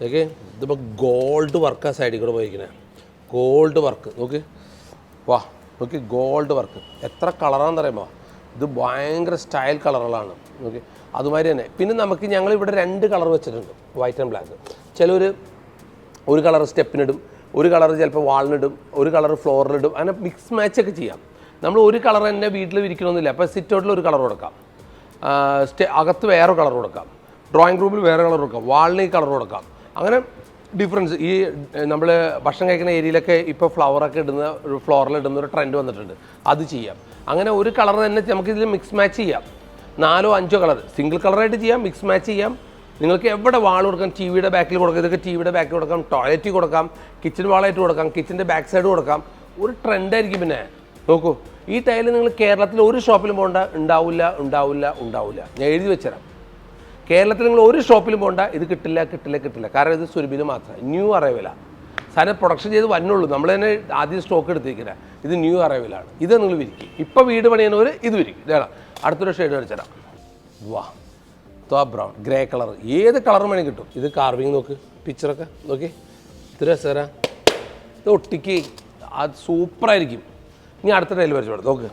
Okay ഇതിപ്പോൾ gold വർക്കാണ് സൈഡിൽ കൂടെ പോയിരിക്കുന്നത്. ഗോൾഡ് വർക്ക് നോക്ക്, വാ നോക്കി, ഗോൾഡ് വർക്ക് എത്ര കളറാണെന്ന് പറയുമ്പോൾ ഇത് ഭയങ്കര സ്റ്റൈൽ കളറുകളാണ്. ഓക്കെ അതുമാതിരി തന്നെ പിന്നെ നമുക്ക് ഞങ്ങളിവിടെ 2 കളർ വെച്ചിട്ടുണ്ട്, വൈറ്റ് ആൻഡ് ബ്ലാക്ക്. ചിലർ ഒരു കളർ സ്റ്റെപ്പിനിടും, ഒരു കളർ ചിലപ്പോൾ വാളിനിടും, ഒരു കളർ ഫ്ലോറിലിടും, അങ്ങനെ മിക്സ് മാച്ചൊക്കെ ചെയ്യാം. നമ്മൾ ഒരു കളർ തന്നെ വീട്ടിൽ വിരിക്കണമെന്നില്ല. അപ്പോൾ സിറ്റ് ഔട്ടിൽ ഒരു കളർ കൊടുക്കാം, അകത്ത് വേറെ കളർ കൊടുക്കാം, ഡ്രോയിങ് റൂമിൽ വേറെ കളർ കൊടുക്കാം, വാളിന് ഈ കളർ കൊടുക്കാം. അങ്ങനെ ഡിഫറൻസ് ഈ നമ്മൾ ഭക്ഷണം കഴിക്കുന്ന ഏരിയയിലൊക്കെ ഇപ്പോൾ ഫ്ലവറൊക്കെ ഇടുന്ന ഫ്ലോറിലിടുന്ന ഒരു ട്രെൻഡ് വന്നിട്ടുണ്ട്, അത് ചെയ്യാം. അങ്ങനെ ഒരു കളർ തന്നെ നമുക്കിതിൽ മിക്സ് മാച്ച് ചെയ്യാം. 4 or 5 കളർ സിംഗിൾ കളറായിട്ട് ചെയ്യാം, മിക്സ് മാച്ച് ചെയ്യാം. നിങ്ങൾക്ക് എവിടെ വാൾ കൊടുക്കാം, ടി വിയുടെ ബാക്കിൽ കൊടുക്കാം, ഇതൊക്കെ ടി വിയുടെ ബാക്കിൽ കൊടുക്കാം, ടോയ്ലറ്റിൽ കൊടുക്കാം, കിച്ചൺ വാളായിട്ട് കൊടുക്കാം, കിച്ചൻ്റെ ബാക്ക് സൈഡ് കൊടുക്കാം. ഒരു ട്രെൻഡായിരിക്കും. പിന്നെ നോക്കൂ, ഈ ടൈല് നിങ്ങൾ കേരളത്തിൽ ഒരു ഷോപ്പിലും പോകണ്ട, ഉണ്ടാവില്ല ഉണ്ടാവില്ല ഉണ്ടാവില്ല. ഞാൻ എഴുതി വെച്ചുതരാം. കേരളത്തിൽ നിങ്ങൾ ഒരു ഷോപ്പിലും പോകണ്ട, ഇത് കിട്ടില്ല കിട്ടില്ല കിട്ടില്ല. കാരണം ഇത് സുരഭിയിൽ മാത്രം ന്യൂ അറൈവലാണ്. സാധനം പ്രൊഡക്ഷൻ ചെയ്ത് വന്നുള്ളൂ, നമ്മൾ തന്നെ ആദ്യം സ്റ്റോക്ക് എടുത്തിരിക്കില്ല. ഇത് ന്യൂ അറൈവലാണ്. ഇത് നിങ്ങൾ വിരിക്കും. ഇപ്പോൾ വീട് പണിയുന്നവർ ഇത് വിരിക്കും. ഇതാണ് അടുത്തൊരു ഷെയ്ഡ് വരച്ചുതരാം. വാ ത്വാ ബ്രൗൺ, ഗ്രേ കളർ, ഏത് കളർ വേണമെങ്കിൽ കിട്ടും. ഇത് കാർവിങ് നോക്ക്, പിക്ചറൊക്കെ നോക്കി, ഇത് രസകര, ഇത് ഒട്ടിക്ക്, അത് സൂപ്പറായിരിക്കും. ഇനി അടുത്ത ടൈൽ വരച്ചു നോക്ക്.